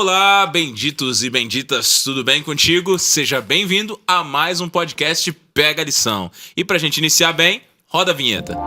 Olá, benditos e benditas, tudo bem contigo? Seja bem-vindo a mais um podcast Pega a Lição. E pra gente iniciar bem, roda a vinheta.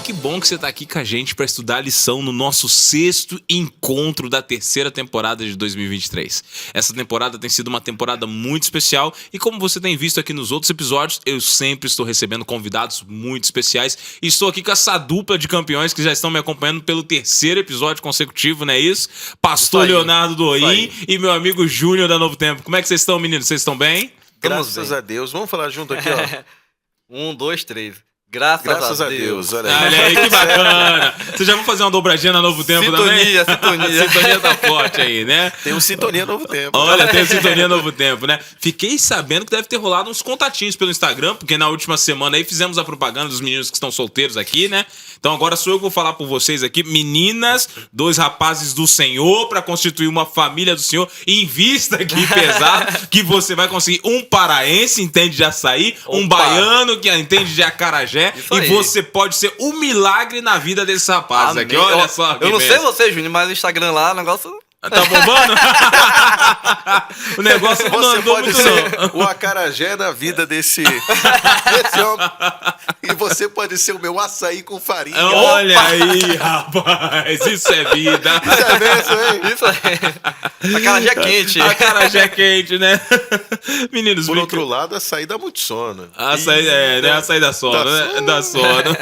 Que bom que você está aqui com a gente para estudar a lição no nosso 6º encontro da 3ª temporada de 2023. Essa temporada tem sido uma temporada muito especial e como você tem visto aqui nos outros episódios, eu sempre estou recebendo convidados muito especiais e estou aqui com essa dupla de campeões que já estão me acompanhando pelo 3º episódio consecutivo, não é isso? Pastor Leonardo Doim e meu amigo Júnior da Novo Tempo. Como é que vocês estão, meninos? Vocês estão bem? Graças a Deus. Vamos falar junto aqui, ó. 1, 2, 3. Graças a Deus. Olha aí, que bacana. Vocês já vão fazer uma dobradinha na Novo Tempo também? Sintonia. A sintonia tá forte aí, né? Tem um Sintonia Novo Tempo. Olha, tem o Sintonia Novo Tempo, né? Fiquei sabendo que deve ter rolado uns contatinhos pelo Instagram, porque na última semana aí fizemos a propaganda dos meninos que estão solteiros aqui, né? Então agora sou eu que vou falar por vocês aqui. Meninas, 2 rapazes do Senhor para constituir uma família do Senhor. Invista aqui pesado que você vai conseguir um paraense, entende de açaí, um baiano que entende de acarajé e você pode ser um milagre na vida desses rapazes aqui. Olha só. Eu não sei você, Júnior, mas o Instagram lá, o negócio... Tá bombando? O negócio não Você andou pode muito ser não. o acarajé na vida desse homem. E você pode ser o meu açaí com farinha. Olha aí, rapaz. Isso é vida. Isso é benção, hein? Isso aí. Acarajé quente. Acarajé quente, né? Meninos, Por outro lado, açaí dá muito sono. Açaí, né? Açaí dá sono, né? Dá sono.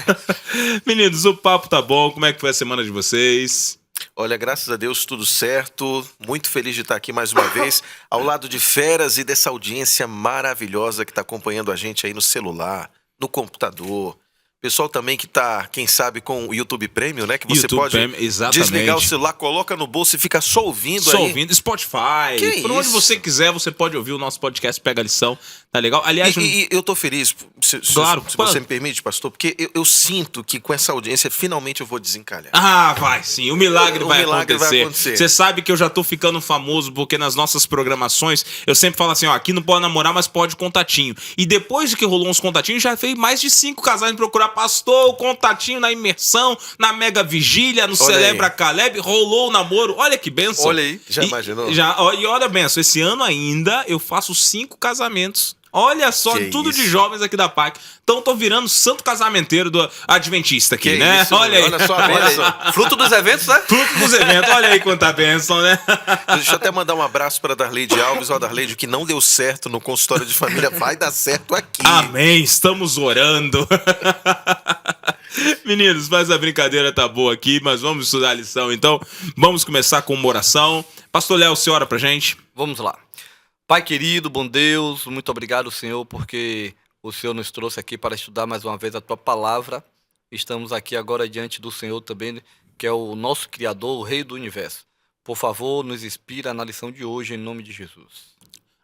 Meninos, o papo tá bom. Como é que foi a semana de vocês? Olha, graças a Deus, tudo certo. Muito feliz de estar aqui mais uma vez, ao lado de feras e dessa audiência maravilhosa que está acompanhando a gente aí no celular, no computador. Pessoal também que tá, quem sabe, com o YouTube Premium, né? Que você YouTube pode Premium, exatamente. desligar o celular, coloca no bolso e fica só ouvindo Só aí. ouvindo. Spotify. Que Por onde isso? você quiser, você pode ouvir o nosso podcast Pega a Lição. Tá legal? Aliás, E eu tô feliz, Claro. se você me permite, pastor, porque eu sinto que com essa audiência, finalmente eu vou desencalhar. Ah, vai sim. O milagre, O vai, milagre vai acontecer. acontecer. Você sabe que eu já tô ficando famoso porque nas nossas programações eu sempre falo assim, ó, aqui não pode namorar, mas pode contatinho. E depois de que rolou uns contatinhos, já fez mais de 5 casais me procurar pastor, o contatinho na imersão, na mega vigília, no Olha Celebra aí. Caleb, rolou o namoro. Olha que benção. Olha aí, já imaginou? E olha, benção, esse ano ainda eu faço 5 casamentos. Olha só, Que tudo isso. de jovens aqui da PAC. Então tô virando santo casamenteiro do adventista aqui, Que né? isso, olha aí. olha só a bênção. Fruto dos eventos, né? Fruto dos eventos, olha aí quanta bênção, né? Deixa eu até mandar um abraço para a Darleide Alves. Ó, Darleide, o que não deu certo no consultório de família vai dar certo aqui. Amém, estamos orando. Meninos, mas a brincadeira tá boa aqui, mas vamos estudar a lição. Então, vamos começar com uma oração. Pastor Léo, você ora pra gente? Vamos lá. Pai querido, bom Deus, muito obrigado, Senhor, porque o Senhor nos trouxe aqui para estudar mais uma vez a Tua Palavra. Estamos aqui agora diante do Senhor também, que é o nosso Criador, o Rei do Universo. Por favor, nos inspira na lição de hoje, em nome de Jesus.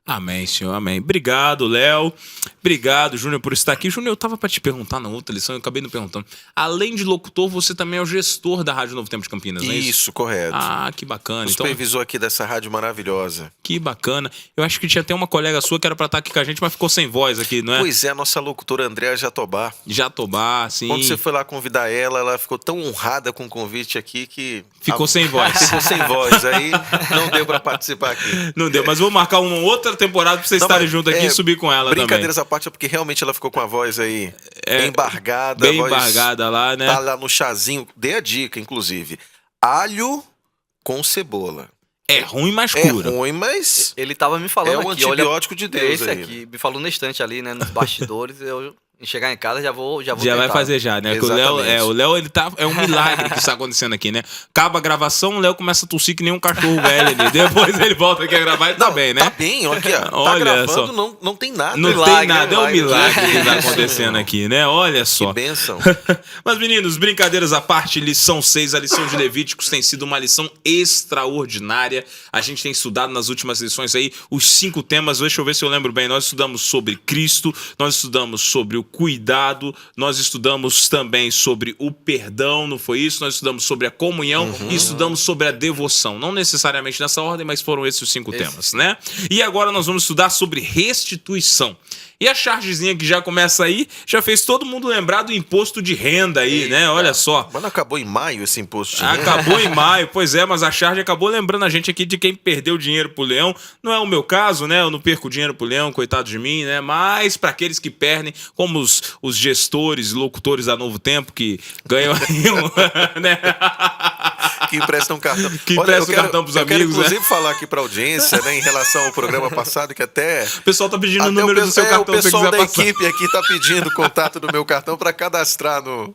Amém, Senhor, amém. Obrigado, Léo. Obrigado, Júnior, por estar aqui. Júnior, eu tava pra te perguntar na outra lição, eu acabei não perguntando. Além de locutor, você também é o gestor da Rádio Novo Tempo de Campinas, não é isso? Isso, correto. Ah, que bacana. O Então, supervisor aqui dessa rádio maravilhosa. que bacana. Eu acho que tinha até uma colega sua que era pra estar aqui com a gente, mas ficou sem voz aqui, não é? Pois é, a nossa locutora Andréa Jatobá. Jatobá, sim. Quando você foi lá convidar ela, ela ficou tão honrada com o convite aqui que... Ficou sem voz. Ficou sem voz, aí não deu pra participar aqui. Não deu, mas vou marcar uma outra temporada pra vocês Não, estarem mas, juntos aqui e subir com ela também. Brincadeiras à parte, é porque realmente ela ficou com a voz aí embargada. Bem a voz embargada lá, né? Tá lá no chazinho. Dei a dica, inclusive. Alho com cebola. É ruim, mas É cura. ruim, mas Ele tava me falando é o aqui, antibiótico de Deus esse aí. aqui, me falou na estante ali, né, nos bastidores, eu chegar em casa já vou Já tentar. vai fazer já, né? Porque Exatamente. o Léo, ele tá. É um milagre que está acontecendo aqui, né? Acaba a gravação, o Léo começa a tossir que nem um cachorro velho ali. Depois ele volta aqui a gravar e tá bem, né? Tá bem, ó, aqui, ó. Tá Olha gravando, só. não tem nada. Não milagre, tem nada, é um milagre que tá Isso, acontecendo irmão. aqui, né? Olha só. Que bênção. Mas, meninos, brincadeiras à parte, lição 6, a lição de Levíticos tem sido uma lição extraordinária. A gente tem estudado nas últimas lições aí os 5 temas. Deixa eu ver se eu lembro bem. Nós estudamos sobre Cristo, nós estudamos sobre o cuidado, nós estudamos também sobre o perdão, não foi isso? Nós estudamos sobre a comunhão e estudamos sobre a devoção. Não necessariamente nessa ordem, mas foram esses os 5 temas, né? E agora nós vamos estudar sobre restituição. E a chargezinha que já começa aí, já fez todo mundo lembrar do imposto de renda aí, né? Olha só. Mas não acabou em maio esse imposto de renda? Acabou em maio, pois é, mas a charge acabou lembrando a gente aqui de quem perdeu dinheiro pro leão. Não é o meu caso, né? Eu não perco dinheiro pro leão, coitado de mim, né? Mas para aqueles que perdem, como os gestores, locutores da Novo Tempo, que ganham aí né? Que emprestam cartão. Que emprestam cartão pros eu quero, amigos, inclusive, falar aqui pra audiência, né, em relação ao programa passado, que até... O pessoal tá pedindo o até número do seu cartão o se você pessoal quiser da passar. equipe aqui tá pedindo o contato do meu cartão pra cadastrar no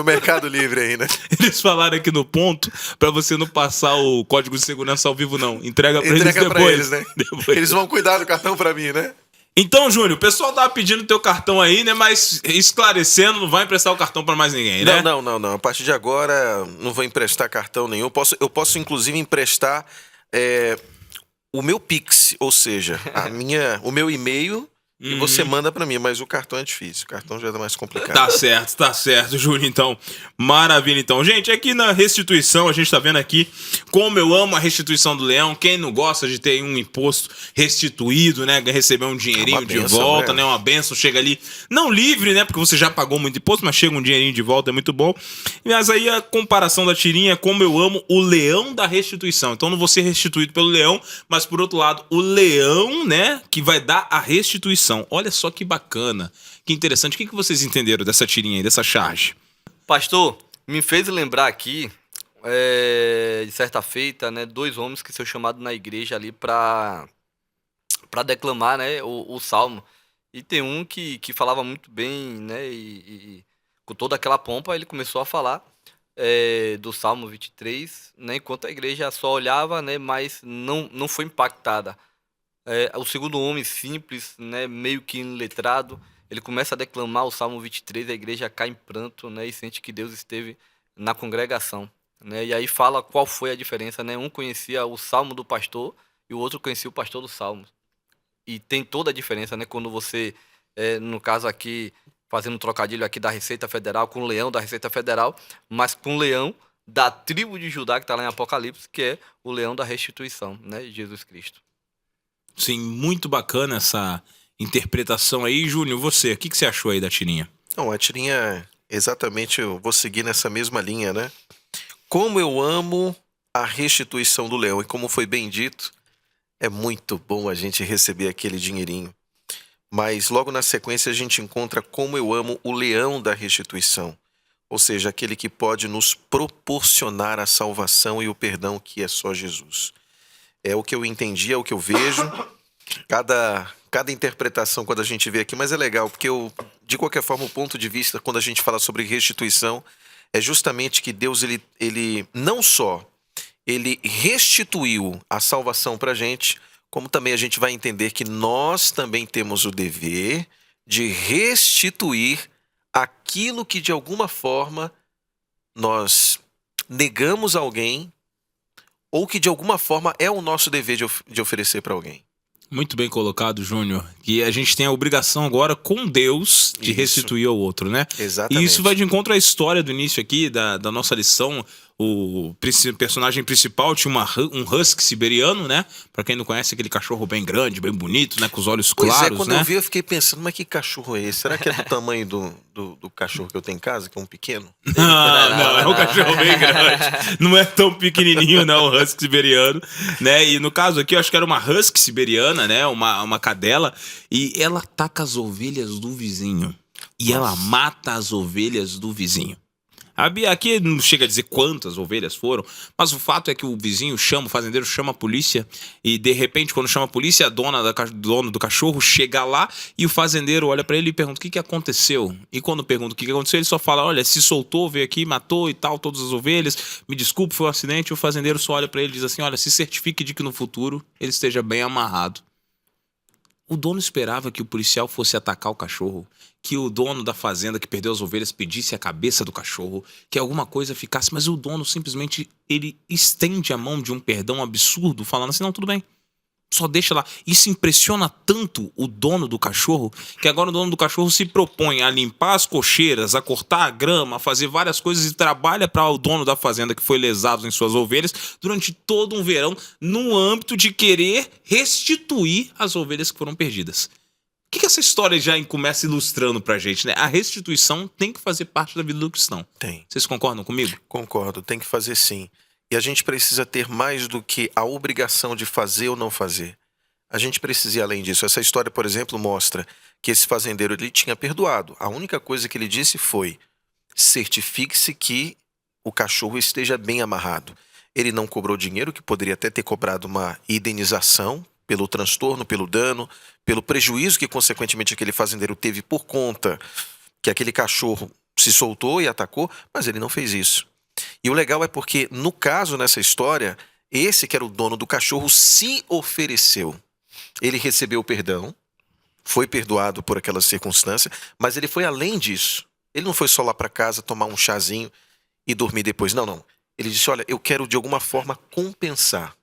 Mercado Livre aí, né? Eles falaram aqui no ponto pra você não passar o código de segurança ao vivo, não. Entrega pra Entrega eles pra depois. eles, né? Depois. Eles vão cuidar do cartão pra mim, né? Então, Júnior, o pessoal tava pedindo teu cartão aí, né? Mas esclarecendo, não vai emprestar o cartão pra mais ninguém, né? Não. A partir de agora, não vou emprestar cartão nenhum. Eu posso inclusive, emprestar o meu Pix, ou seja, o meu e-mail, e você manda pra mim, mas o cartão é difícil. O cartão já é mais complicado. Tá certo, Júnior, então. Maravilha, então. Gente, aqui na restituição, a gente tá vendo aqui como eu amo a restituição do leão. Quem não gosta de ter um imposto restituído, né? Receber um dinheirinho de volta, né? Uma benção, chega ali, não livre, né? Porque você já pagou muito imposto, mas chega um dinheirinho de volta, é muito bom. Mas aí a comparação da tirinha, como eu amo o leão da restituição. Então não vou ser restituído pelo leão, mas por outro lado, o leão, né? Que vai dar a restituição. Olha só que bacana, que interessante. O que vocês entenderam dessa tirinha aí, dessa charge? Pastor, me fez lembrar aqui, de certa feita, né, 2 homens que são chamados na igreja ali para declamar, né, o salmo. E tem um que falava muito bem, né, e com toda aquela pompa ele começou a falar do Salmo 23, né, enquanto a igreja só olhava, né, mas não foi impactada. O segundo homem simples, né, meio que iletrado, ele começa a declamar o Salmo 23, a igreja cai em pranto, né, e sente que Deus esteve na congregação, né, e aí fala qual foi a diferença, né, um conhecia o Salmo do pastor e o outro conhecia o pastor do Salmo. E tem toda a diferença, né, quando você, no caso aqui, fazendo um trocadilho aqui da Receita Federal, com o leão da Receita Federal, mas com o leão da tribo de Judá, que está lá em Apocalipse, que é o leão da restituição, né, Jesus Cristo. Sim, muito bacana essa interpretação aí. Júnior, você, o que você achou aí da tirinha? Não, a tirinha, exatamente, eu vou seguir nessa mesma linha, né? Como eu amo a restituição do leão, e como foi bem dito, é muito bom a gente receber aquele dinheirinho. Mas logo na sequência a gente encontra como eu amo o leão da restituição, ou seja, aquele que pode nos proporcionar a salvação e o perdão que é só Jesus. É o que eu entendi, é o que eu vejo. Cada interpretação quando a gente vê aqui, mas é legal, porque de qualquer forma, o ponto de vista, quando a gente fala sobre restituição, é justamente que Deus, ele não só ele restituiu a salvação para a gente, como também a gente vai entender que nós também temos o dever de restituir aquilo que de alguma forma nós negamos a alguém, ou que de alguma forma é o nosso dever de oferecer para alguém. Muito bem colocado, Júnior. Que a gente tem a obrigação agora com Deus de restituir ao outro, né? Exatamente. E isso vai de encontro à história do início aqui, da nossa lição. O personagem principal tinha um husky siberiano, né? Pra quem não conhece, aquele cachorro bem grande, bem bonito, né? Com os olhos claros, quando né? eu vi, eu fiquei pensando, mas que cachorro é esse? Será que é do tamanho do cachorro que eu tenho em casa, que é um pequeno? Não, é um cachorro bem grande. Não é tão pequenininho, não, o husky siberiano, né? E no caso aqui, eu acho que era uma husky siberiana, né? Uma cadela. E ela ataca as ovelhas do vizinho. E ela mata as ovelhas do vizinho. Aqui não chega a dizer quantas ovelhas foram, mas o fato é que o vizinho chama, o fazendeiro chama a polícia, e de repente, quando chama a polícia, a dono do cachorro chega lá e o fazendeiro olha pra ele e pergunta o que aconteceu. E quando pergunta o que aconteceu, ele só fala: olha, se soltou, veio aqui, matou e tal, todas as ovelhas, me desculpe, foi um acidente. E o fazendeiro só olha pra ele e diz assim: olha, se certifique de que no futuro ele esteja bem amarrado. O dono esperava que o policial fosse atacar o cachorro, que o dono da fazenda que perdeu as ovelhas pedisse a cabeça do cachorro, que alguma coisa ficasse, mas o dono simplesmente ele estende a mão de um perdão absurdo, falando assim: não, tudo bem, só deixa lá. Isso impressiona tanto o dono do cachorro, que agora o dono do cachorro se propõe a limpar as cocheiras, a cortar a grama, a fazer várias coisas e trabalha para o dono da fazenda que foi lesado em suas ovelhas durante todo um verão, no âmbito de querer restituir as ovelhas que foram perdidas. que essa história já começa ilustrando pra gente, né? A restituição tem que fazer parte da vida do cristão. Tem. Vocês concordam comigo? Concordo, tem que fazer sim. E a gente precisa ter mais do que a obrigação de fazer ou não fazer. A gente precisa ir além disso. Essa história, por exemplo, mostra que esse fazendeiro ele tinha perdoado. A única coisa que ele disse foi: certifique-se que o cachorro esteja bem amarrado. Ele não cobrou dinheiro, que poderia até ter cobrado uma indenização pelo transtorno, pelo dano, pelo prejuízo que, consequentemente, aquele fazendeiro teve por conta que aquele cachorro se soltou e atacou, mas ele não fez isso. E o legal é porque, no caso, nessa história, esse que era o dono do cachorro se ofereceu. Ele recebeu o perdão, foi perdoado por aquela circunstância, mas ele foi além disso. Ele não foi só lá para casa tomar um chazinho e dormir depois. Não, não. Ele disse: olha, eu quero de alguma forma compensar.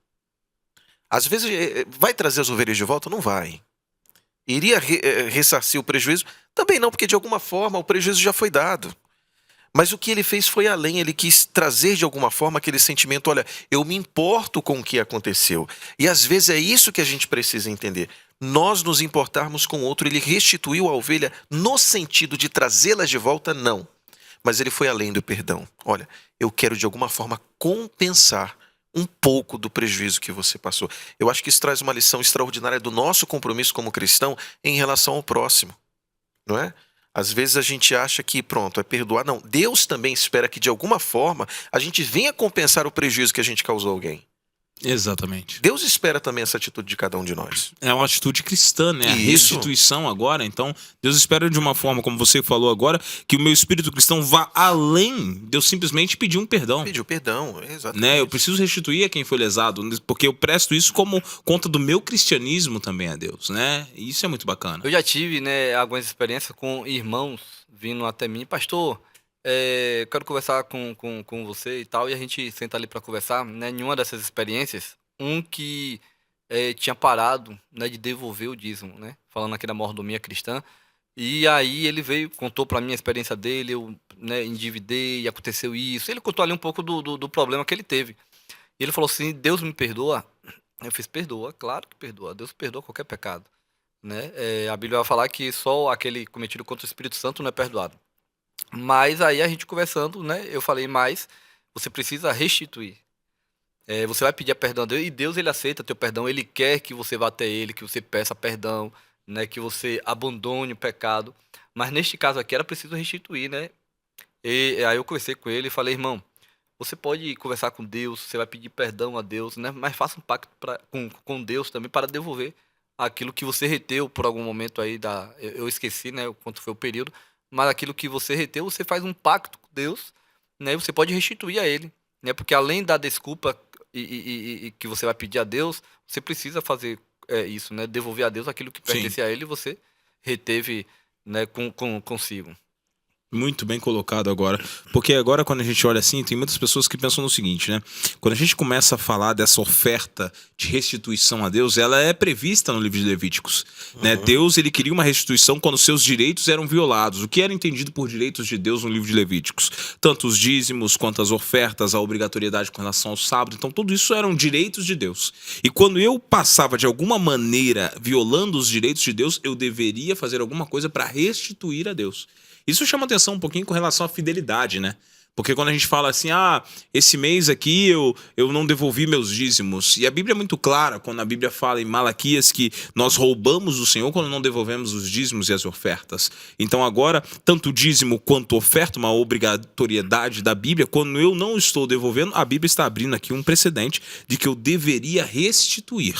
Às vezes vai trazer as ovelhas de volta? Não vai. Iria ressarcir o prejuízo? Também não, porque de alguma forma o prejuízo já foi dado. Mas o que ele fez foi além, ele quis trazer de alguma forma aquele sentimento: olha, eu me importo com o que aconteceu. E às vezes é isso que a gente precisa entender. Nós nos importarmos com o outro. Ele restituiu a ovelha no sentido de trazê-las de volta? Não. Mas ele foi além do perdão. Olha, eu quero de alguma forma compensar um pouco do prejuízo que você passou. Eu acho que isso traz uma lição extraordinária do nosso compromisso como cristão em relação ao próximo, não é? Às vezes a gente acha que pronto, é perdoar. Não, Deus também espera que de alguma forma a gente venha compensar o prejuízo que a gente causou a alguém. Exatamente. Deus espera também essa atitude de cada um de nós. É uma atitude cristã, né? A Isso. restituição agora. Então, Deus espera de uma forma, como você falou agora, que o meu espírito cristão vá além de eu simplesmente pedir um perdão. Pediu perdão, exatamente. Né? Eu preciso restituir a quem foi lesado, porque eu presto isso como conta do meu cristianismo também a Deus, né? E isso é muito bacana. Eu já tive, né, algumas experiências com irmãos vindo até mim: pastor, eu quero conversar com você e tal, e a gente senta ali para conversar, né? Em uma dessas experiências, um que tinha parado, né, de devolver o dízimo, né? Falando aqui da mordomia cristã. E aí ele veio, contou para mim a experiência dele, eu, né, endividei, aconteceu isso. Ele contou ali um pouco do problema que ele teve. E ele falou assim: Deus me perdoa? Eu fiz: perdoa, claro que perdoa. Deus perdoa qualquer pecado, né? A Bíblia vai falar que só aquele cometido contra o Espírito Santo não é perdoado. Mas aí a gente conversando, né, eu falei: mas você precisa restituir. Você vai pedir perdão a Deus, e Deus, ele aceita teu perdão. Ele quer que você vá até ele, que você peça perdão, né, que você abandone o pecado. Mas neste caso aqui era preciso restituir, né? E aí eu conversei com ele e falei: irmão, você pode conversar com Deus, você vai pedir perdão a Deus, né? Mas faça um pacto com Deus também para devolver aquilo que você reteu por algum momento aí eu esqueci, né, o quanto foi o período, mas aquilo que você reteu, você faz um pacto com Deus, né? Você pode restituir a ele, né? Porque além da desculpa e que você vai pedir a Deus, você precisa fazer isso, né? Devolver a Deus aquilo que pertence a ele e você reteve, né, consigo. Muito bem colocado agora. Porque agora, quando a gente olha assim, tem muitas pessoas que pensam no seguinte, né? Quando a gente começa a falar dessa oferta de restituição a Deus, ela é prevista no livro de Levíticos, né? Deus, ele queria uma restituição quando seus direitos eram violados. O que era entendido por direitos de Deus no livro de Levíticos? Tanto os dízimos, quanto as ofertas, a obrigatoriedade com relação ao sábado. Então, tudo isso eram direitos de Deus. E quando eu passava, de alguma maneira, violando os direitos de Deus, eu deveria fazer alguma coisa para restituir a Deus. Isso chama atenção um pouquinho com relação à fidelidade, né? Porque quando a gente fala assim, esse mês aqui eu não devolvi meus dízimos. E a Bíblia é muito clara quando a Bíblia fala em Malaquias que nós roubamos do Senhor quando não devolvemos os dízimos e as ofertas. Então agora, tanto o dízimo quanto a oferta, uma obrigatoriedade da Bíblia, quando eu não estou devolvendo, a Bíblia está abrindo aqui um precedente de que eu deveria restituir,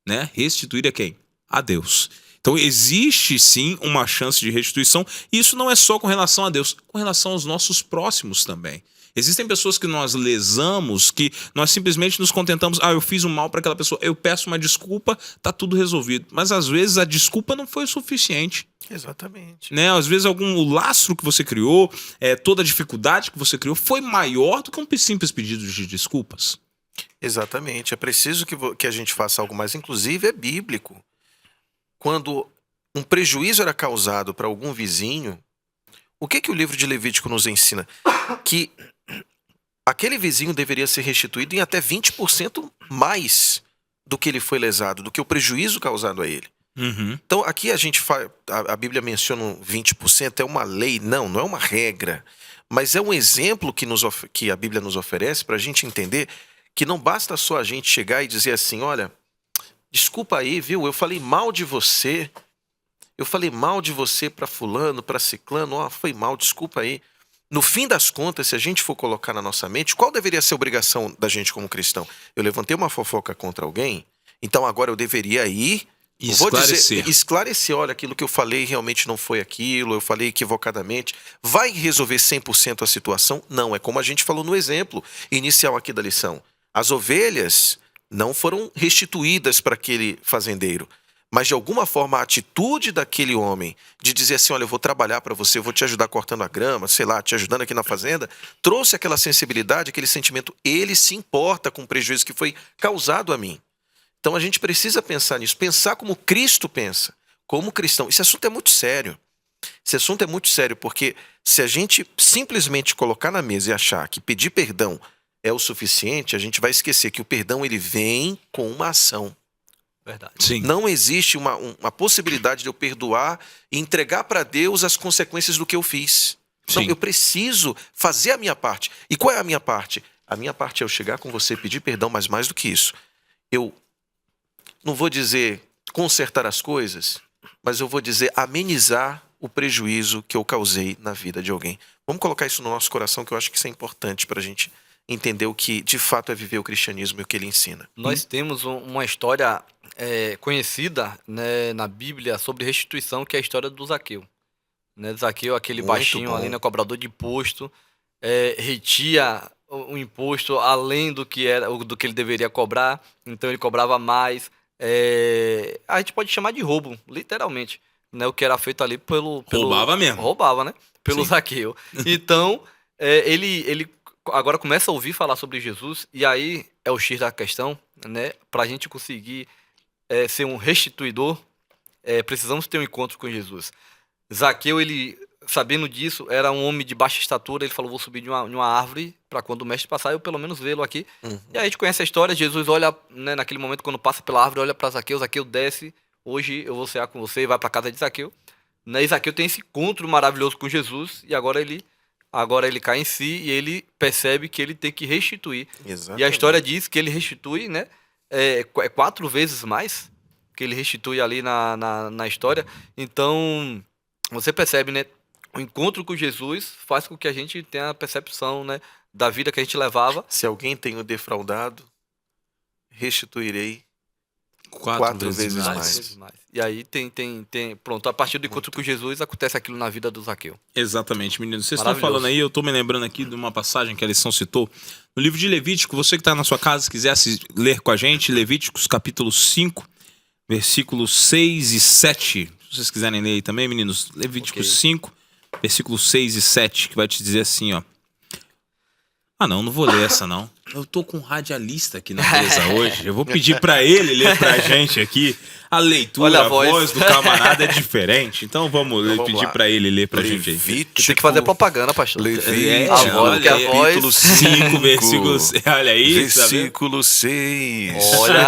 né? Restituir a quem? A Deus. Então existe sim uma chance de restituição, e isso não é só com relação a Deus, com relação aos nossos próximos também. Existem pessoas que nós lesamos, que nós simplesmente nos contentamos: eu fiz um mal para aquela pessoa, eu peço uma desculpa, tá tudo resolvido. Mas às vezes a desculpa não foi o suficiente. Exatamente. Né? Às vezes o lastro que você criou, toda a dificuldade que você criou foi maior do que um simples pedido de desculpas. Exatamente. É preciso que a gente faça algo mais, inclusive é bíblico. Quando um prejuízo era causado para algum vizinho, o que o livro de Levítico nos ensina? Que aquele vizinho deveria ser restituído em até 20% mais do que ele foi lesado, do que o prejuízo causado a ele. Uhum. Então, aqui a Bíblia menciona 20%, é uma lei? Não é uma regra. Mas é um exemplo que a Bíblia nos oferece para a gente entender que não basta só a gente chegar e dizer assim, olha, desculpa aí, viu? Eu falei mal de você para fulano, para ciclano, foi mal, desculpa aí. No fim das contas, se a gente for colocar na nossa mente, qual deveria ser a obrigação da gente como cristão? Eu levantei uma fofoca contra alguém, então agora eu deveria ir... Esclarecer, olha, aquilo que eu falei realmente não foi aquilo, eu falei equivocadamente. Vai resolver 100% a situação? Não, é como a gente falou no exemplo inicial aqui da lição. As ovelhas não foram restituídas para aquele fazendeiro, mas de alguma forma a atitude daquele homem de dizer assim, olha, eu vou trabalhar para você, eu vou te ajudar cortando a grama, sei lá, te ajudando aqui na fazenda, trouxe aquela sensibilidade, aquele sentimento, ele se importa com o prejuízo que foi causado a mim. Então a gente precisa pensar nisso, pensar como Cristo pensa, como cristão. Esse assunto é muito sério. Esse assunto é muito sério porque se a gente simplesmente colocar na mesa e achar que pedir perdão é o suficiente, a gente vai esquecer que o perdão ele vem com uma ação. Verdade. Sim. Não existe uma possibilidade de eu perdoar e entregar para Deus as consequências do que eu fiz. Não, eu preciso fazer a minha parte. E qual é a minha parte? A minha parte é eu chegar com você e pedir perdão, mas mais do que isso. Eu não vou dizer consertar as coisas, mas eu vou dizer amenizar o prejuízo que eu causei na vida de alguém. Vamos colocar isso no nosso coração, que eu acho que isso é importante para a gente entender o que de fato é viver o cristianismo e o que ele ensina. Nós temos uma história conhecida, né, na Bíblia sobre restituição, que é a história do Zaqueu. Né, Zaqueu, aquele Muito baixinho bom. ali, né, cobrador de imposto, retia o imposto além do que ele deveria cobrar, então ele cobrava mais. A gente pode chamar de roubo, literalmente, né? O que era feito ali pelo Roubava mesmo. Roubava, né? Pelo Sim. Zaqueu. Então, ele agora começa a ouvir falar sobre Jesus, e aí é o X da questão, né? Pra gente conseguir ser um restituidor, precisamos ter um encontro com Jesus. Zaqueu, ele, sabendo disso, era um homem de baixa estatura, ele falou, vou subir de uma árvore para quando o mestre passar, eu pelo menos vê-lo aqui. Uhum. E aí a gente conhece a história, Jesus olha, né, naquele momento quando passa pela árvore, olha para Zaqueu, Zaqueu desce, hoje eu vou cear com você, e vai para casa de Zaqueu. Né, e Zaqueu tem esse encontro maravilhoso com Jesus, e agora ele cai em si, e ele percebe que ele tem que restituir. Exatamente. E a história diz que ele restitui, né, 4 vezes mais, que ele restitui ali na história. Então, você percebe, né, o encontro com Jesus faz com que a gente tenha a percepção, né, da vida que a gente levava. Se alguém tem o defraudado, restituirei 4 vezes mais. 4 vezes mais. E aí pronto, a partir do encontro com Jesus acontece aquilo na vida do Zaqueu. Exatamente, meninos. Vocês estão Maravilhoso. falando aí, eu tô me lembrando aqui de uma passagem que a lição citou. No livro de Levítico, você que está na sua casa, se quiser ler com a gente, Levíticos capítulo 5, versículos 6 e 7. Se vocês quiserem ler aí também, meninos. Levíticos Ok. 5, versículos 6 e 7, que vai te dizer assim, ó. Ah, não vou ler essa, não. Eu tô com um radialista aqui na mesa hoje. Eu vou pedir pra ele ler pra gente aqui. A leitura, Olha a a voz. voz do camarada é diferente. Então vamos vamos pedir lá. pra ele ler pra gente aí. Levítico, Tem que fazer propaganda, pastor. Levítico, A voz, porque a voz- capítulo 5, versículo 6. Olha aí, tá vendo? versículo 6. Olha,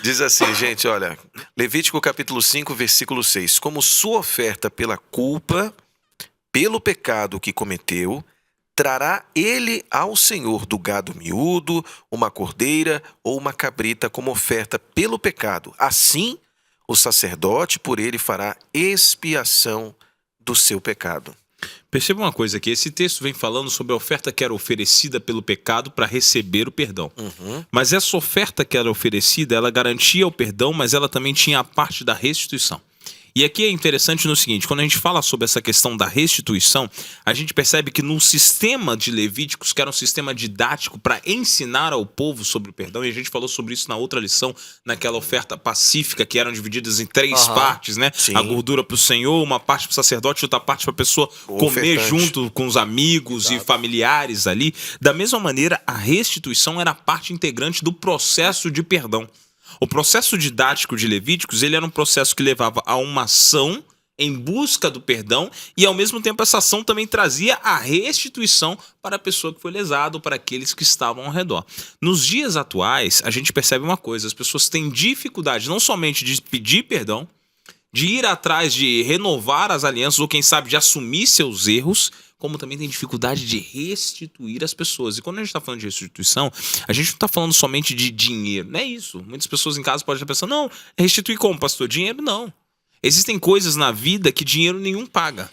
Diz assim, gente, olha. Levítico capítulo 5, versículo 6. Como sua oferta pela culpa, pelo pecado que cometeu, trará ele ao Senhor do gado miúdo, uma cordeira ou uma cabrita como oferta pelo pecado. Assim, o sacerdote por ele fará expiação do seu pecado. Perceba uma coisa aqui, esse texto vem falando sobre a oferta que era oferecida pelo pecado para receber o perdão. Mas essa oferta que era oferecida, ela garantia o perdão, mas ela também tinha a parte da restituição. E aqui é interessante no seguinte, quando a gente fala sobre essa questão da restituição, a gente percebe que no sistema de Levíticos, que era um sistema didático para ensinar ao povo sobre o perdão, e a gente falou sobre isso na outra lição, naquela oferta pacífica, que eram divididas em 3 partes, né? Sim. A gordura para o Senhor, uma parte para o sacerdote, outra parte para a pessoa comer ofertante. junto com os amigos e familiares ali. Da mesma maneira, a restituição era parte integrante do processo de perdão. O processo didático de Levíticos, ele era um processo que levava a uma ação em busca do perdão, e ao mesmo tempo essa ação também trazia a restituição para a pessoa que foi lesada ou para aqueles que estavam ao redor. Nos dias atuais, a gente percebe uma coisa: as pessoas têm dificuldade não somente de pedir perdão, de ir atrás de renovar as alianças ou quem sabe de assumir seus erros, como também tem dificuldade de restituir as pessoas. E quando a gente está falando de restituição, a gente não está falando somente de dinheiro, não é isso. Muitas pessoas em casa podem estar pensando: não, restituir como, pastor? Dinheiro não. Existem coisas na vida que dinheiro nenhum paga.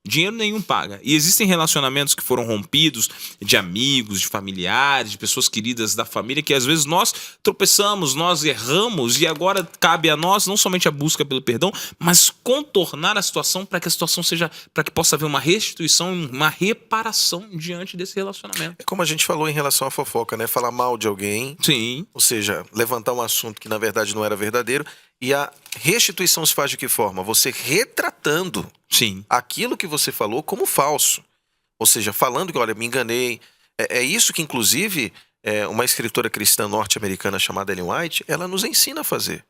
Dinheiro nenhum paga. E existem relacionamentos que foram rompidos, de amigos, de familiares, de pessoas queridas da família, que às vezes nós tropeçamos, nós erramos, e agora cabe a nós não somente a busca pelo perdão, mas contornar a situação para que a situação seja, para que possa haver uma restituição, uma reparação diante desse relacionamento. É como a gente falou em relação à fofoca, né? Falar mal de alguém, Sim, ou seja, levantar um assunto que na verdade não era verdadeiro. E a restituição se faz de que forma? Você retratando sim, aquilo que você falou como falso. Ou seja, falando que, olha, me enganei. É isso que, inclusive, uma escritora cristã norte-americana chamada Ellen White, ela nos ensina a fazer.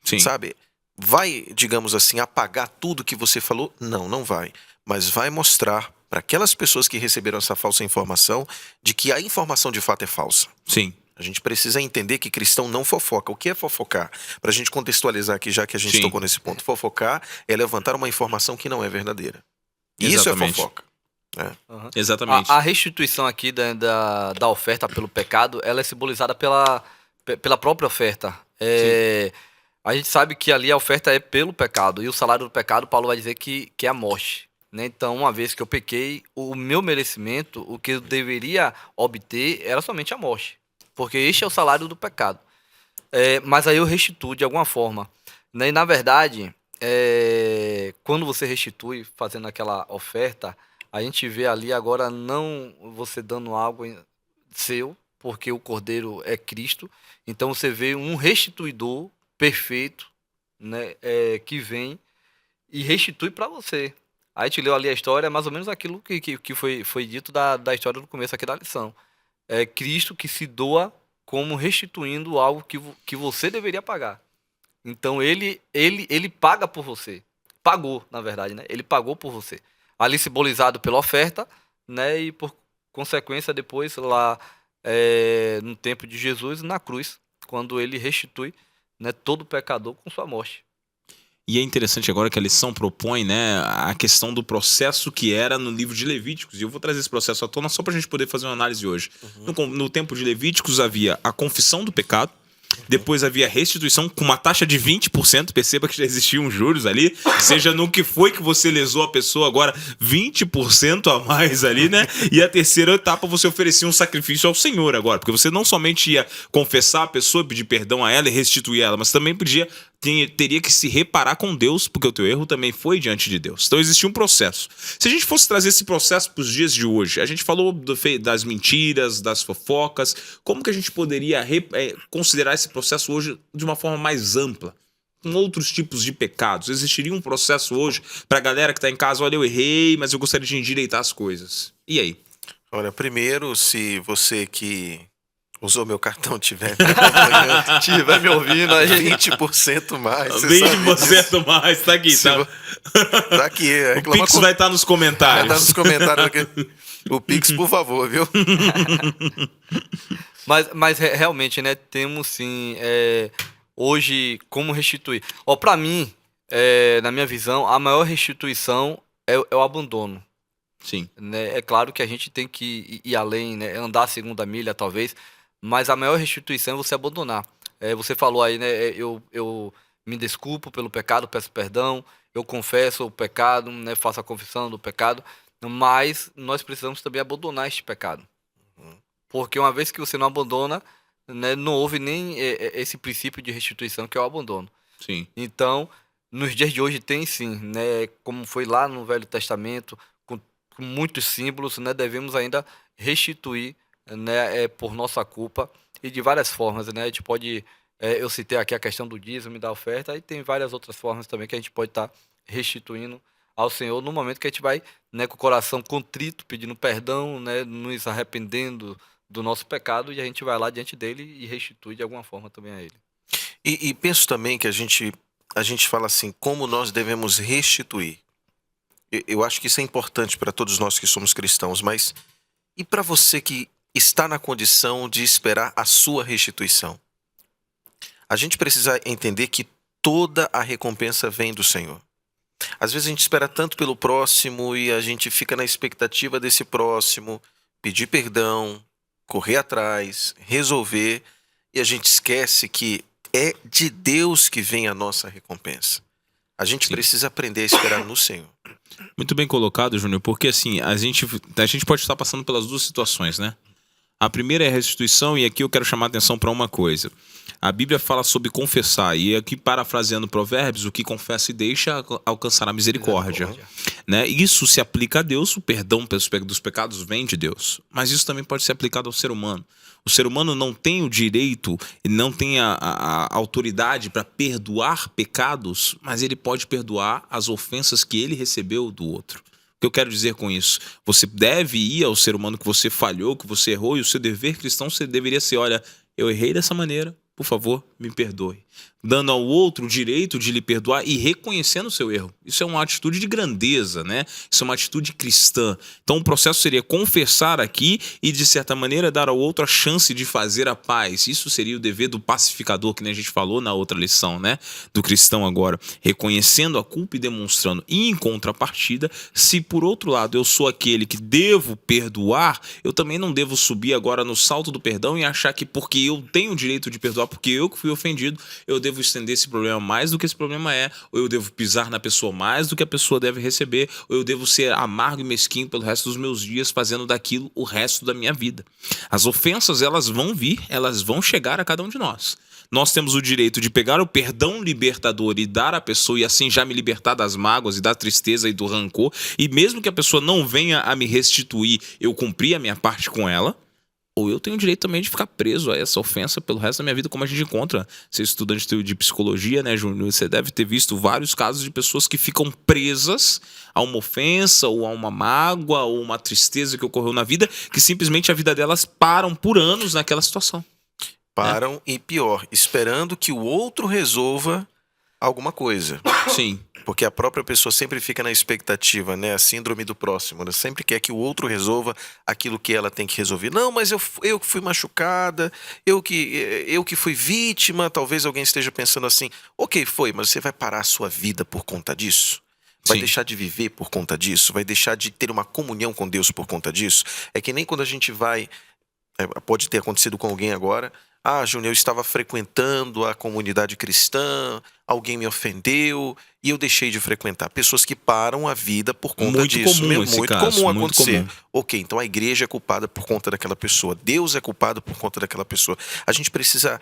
sim. Sabe? Vai, digamos assim, apagar tudo que você falou? Não, não vai. Mas vai mostrar para aquelas pessoas que receberam essa falsa informação de que a informação de fato é falsa. Sim. A gente precisa entender que cristão não fofoca. O que é fofocar? Para a gente contextualizar aqui, já que a gente Sim. tocou nesse ponto. Fofocar é levantar uma informação que não é verdadeira. E isso é Exatamente. fofoca. Exatamente. A restituição aqui da oferta pelo pecado, ela é simbolizada pela própria oferta. A gente sabe que ali a oferta é pelo pecado. E o salário do pecado, Paulo vai dizer que é a morte. Né? Então, uma vez que eu pequei, o meu merecimento, o que eu deveria obter, era somente a morte. Porque este é o salário do pecado. Mas aí eu restituo de alguma forma. Né? E, na verdade, quando você restitui, fazendo aquela oferta, a gente vê ali agora não você dando algo seu, porque o Cordeiro é Cristo. Então você vê um restituidor perfeito, né, que vem e restitui para você. Aí a gente leu ali a história, mais ou menos aquilo que foi dito da história do começo aqui da lição. É Cristo que se doa como restituindo algo que você deveria pagar. Então ele paga por você. Pagou, na verdade, né? Ele pagou por você. Ali simbolizado pela oferta, né? E por consequência depois lá no tempo de Jesus, na cruz, quando ele restitui, né, todo pecador com sua morte. E é interessante agora que a lição propõe, né, a questão do processo que era no livro de Levíticos. E eu vou trazer esse processo à tona só para a gente poder fazer uma análise hoje. No tempo de Levíticos havia a confissão do pecado, depois havia restituição com uma taxa de 20%. Perceba que já existiam juros ali. Seja no que foi que você lesou a pessoa, agora 20% a mais ali, né? E a terceira etapa, você oferecia um sacrifício ao Senhor agora. Porque você não somente ia confessar a pessoa, pedir perdão a ela e restituir ela, mas também teria que se reparar com Deus, porque o teu erro também foi diante de Deus. Então existia um processo. Se a gente fosse trazer esse processo para os dias de hoje, a gente falou das mentiras, das fofocas, como que a gente poderia considerar esse processo hoje de uma forma mais ampla, com outros tipos de pecados? Existiria um processo hoje para a galera que está em casa: olha, eu errei, mas eu gostaria de endireitar as coisas. E aí? Olha, primeiro, se você que usou meu cartão tiver me ouvindo aí. 20% mais. você 20% mais, tá aqui, Se tá? vo- Tá aqui. O Pix vai estar nos comentários. Vai dar nos comentários aqui. O Pix, por favor, viu? Mas realmente, né, temos sim, hoje, como restituir. Para mim, na minha visão, a maior restituição é o abandono. Sim. Né? É claro que a gente tem que ir além, né, andar a segunda milha, talvez, mas a maior restituição é você abandonar. Você falou aí, né, eu me desculpo pelo pecado, peço perdão, eu confesso o pecado, né, faço a confissão do pecado, mas nós precisamos também abandonar este pecado. Porque uma vez que você não abandona, né, não houve nem esse princípio de restituição, que é o abandono. Sim. Então, nos dias de hoje tem sim, né, como foi lá no Velho Testamento, com muitos símbolos, né, devemos ainda restituir, né, por nossa culpa, e de várias formas, né, a gente pode, eu citei aqui a questão do dízimo e da oferta, e tem várias outras formas também que a gente pode estar restituindo ao Senhor no momento que a gente vai, né, com o coração contrito, pedindo perdão, né, nos arrependendo do nosso pecado, e a gente vai lá diante dele e restitui de alguma forma também a ele. E penso também que a gente a gente fala assim, como nós devemos restituir. Eu acho que isso é importante para todos nós que somos cristãos, mas e para você que está na condição de esperar a sua restituição? A gente precisa entender que toda a recompensa vem do Senhor. Às vezes a gente espera tanto pelo próximo e a gente fica na expectativa desse próximo, pedir perdão, correr atrás, resolver, e a gente esquece que é de Deus que vem a nossa recompensa. A gente Sim. precisa aprender a esperar no Senhor. Muito bem colocado, Júnior, porque assim, a gente pode estar passando pelas duas situações, né? A primeira é a restituição, e aqui eu quero chamar a atenção para uma coisa. A Bíblia fala sobre confessar, e aqui, parafraseando Provérbios, o que confessa e deixa alcançará misericórdia. Né? Isso se aplica a Deus, o perdão dos pecados vem de Deus, mas isso também pode ser aplicado ao ser humano. O ser humano não tem o direito e não tem a autoridade para perdoar pecados, mas ele pode perdoar as ofensas que ele recebeu do outro. O que eu quero dizer com isso? Você deve ir ao ser humano que você falhou, que você errou, e o seu dever cristão deveria ser, olha, eu errei dessa maneira, por favor, me perdoe. Dando ao outro o direito de lhe perdoar e reconhecendo o seu erro. Isso é uma atitude de grandeza, né? Isso é uma atitude cristã. Então o processo seria confessar aqui e, de certa maneira, dar ao outro a chance de fazer a paz. Isso seria o dever do pacificador, que nem a gente falou na outra lição, né? Do cristão agora. Reconhecendo a culpa e demonstrando. E em contrapartida, se por outro lado eu sou aquele que devo perdoar, eu também não devo subir agora no salto do perdão e achar que porque eu tenho o direito de perdoar, porque eu que fui ofendido, eu devo estender esse problema mais do que esse problema é, ou eu devo pisar na pessoa mais do que a pessoa deve receber, ou eu devo ser amargo e mesquinho pelo resto dos meus dias, fazendo daquilo o resto da minha vida. As ofensas, elas vão vir, elas vão chegar a cada um de nós. Nós temos o direito de pegar o perdão libertador e dar à pessoa, e assim já me libertar das mágoas e da tristeza e do rancor, e mesmo que a pessoa não venha a me restituir, eu cumprir a minha parte com ela. Ou eu tenho o direito também de ficar preso a essa ofensa pelo resto da minha vida, como a gente encontra. Você é estudante de psicologia, né, Júnior? Você deve ter visto vários casos de pessoas que ficam presas a uma ofensa, ou a uma mágoa, ou uma tristeza que ocorreu na vida, que simplesmente a vida delas param por anos naquela situação. Param e, pior, esperando que o outro resolva alguma coisa. Sim. Porque a própria pessoa sempre fica na expectativa, né? A síndrome do próximo, né? Sempre quer que o outro resolva aquilo que ela tem que resolver. Não, mas eu que fui machucada, eu que fui vítima. Talvez alguém esteja pensando assim, ok, foi, mas você vai parar a sua vida por conta disso? Vai Sim. deixar de viver por conta disso? Vai deixar de ter uma comunhão com Deus por conta disso? É que nem quando a gente vai... Pode ter acontecido com alguém agora. Ah, Júnior, eu estava frequentando a comunidade cristã, alguém me ofendeu e eu deixei de frequentar. Pessoas que param a vida por conta Muito disso. comum esse Muito caso, comum muito acontecer. comum. Ok, então a igreja é culpada por conta daquela pessoa. Deus é culpado por conta daquela pessoa. A gente precisa...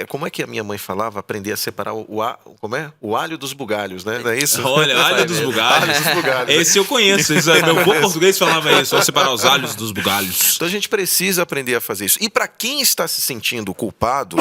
Como é que a minha mãe falava? Aprender a separar o alho dos bugalhos, né? Não é isso? Olha, alho dos bugalhos. Alho dos bugalhos. Esse eu conheço. Meu bom português falava isso. Só separar os alhos dos bugalhos. Então a gente precisa aprender a fazer isso. E para quem está se sentindo culpado,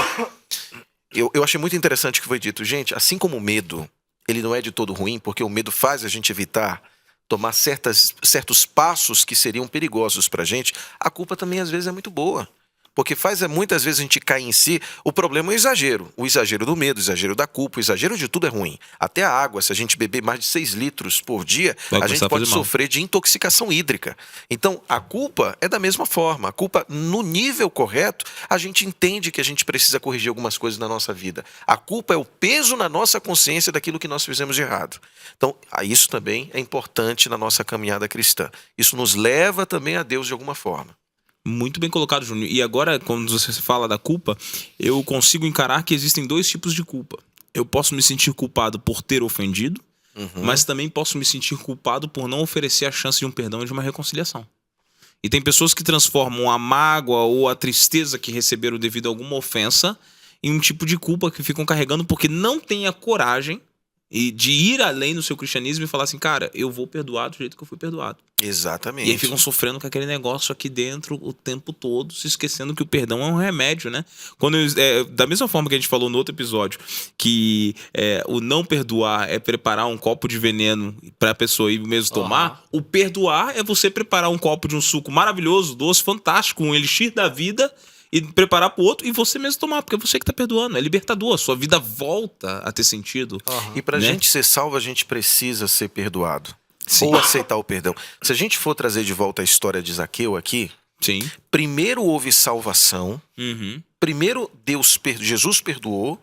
eu achei muito interessante o que foi dito. Gente, assim como o medo, ele não é de todo ruim, porque o medo faz a gente evitar tomar certos passos que seriam perigosos para a gente, a culpa também às vezes é muito boa. Porque muitas vezes a gente cai em si. O problema é o exagero. O exagero do medo, o exagero da culpa, o exagero de tudo é ruim. Até a água, se a gente beber mais de 6 litros por dia, a gente pode sofrer de intoxicação hídrica. Então, a culpa é da mesma forma. A culpa, no nível correto, a gente entende que a gente precisa corrigir algumas coisas na nossa vida. A culpa é o peso na nossa consciência daquilo que nós fizemos de errado. Então, isso também é importante na nossa caminhada cristã. Isso nos leva também a Deus de alguma forma. Muito bem colocado, Júnior. E agora, quando você fala da culpa, eu consigo encarar que existem dois tipos de culpa. Eu posso me sentir culpado por ter ofendido, mas também posso me sentir culpado por não oferecer a chance de um perdão e de uma reconciliação. E tem pessoas que transformam a mágoa ou a tristeza que receberam devido a alguma ofensa em um tipo de culpa que ficam carregando porque não têm a coragem de ir além do seu cristianismo e falar assim, cara, eu vou perdoar do jeito que eu fui perdoado. Exatamente. E aí ficam sofrendo com aquele negócio aqui dentro o tempo todo, se esquecendo que o perdão é um remédio, né? Da mesma forma que a gente falou no outro episódio, que o não perdoar é preparar um copo de veneno para a pessoa ir mesmo tomar, o perdoar é você preparar um copo de um suco maravilhoso, doce, fantástico, um elixir da vida, e e preparar pro outro e você mesmo tomar, porque é você que tá perdoando. É libertador, a sua vida volta a ter sentido. E pra Né? gente ser salvo, a gente precisa ser perdoado. Sim. Ou aceitar o perdão. Se a gente for trazer de volta a história de Zaqueu aqui, Sim. primeiro houve salvação, Uhum. primeiro Jesus perdoou,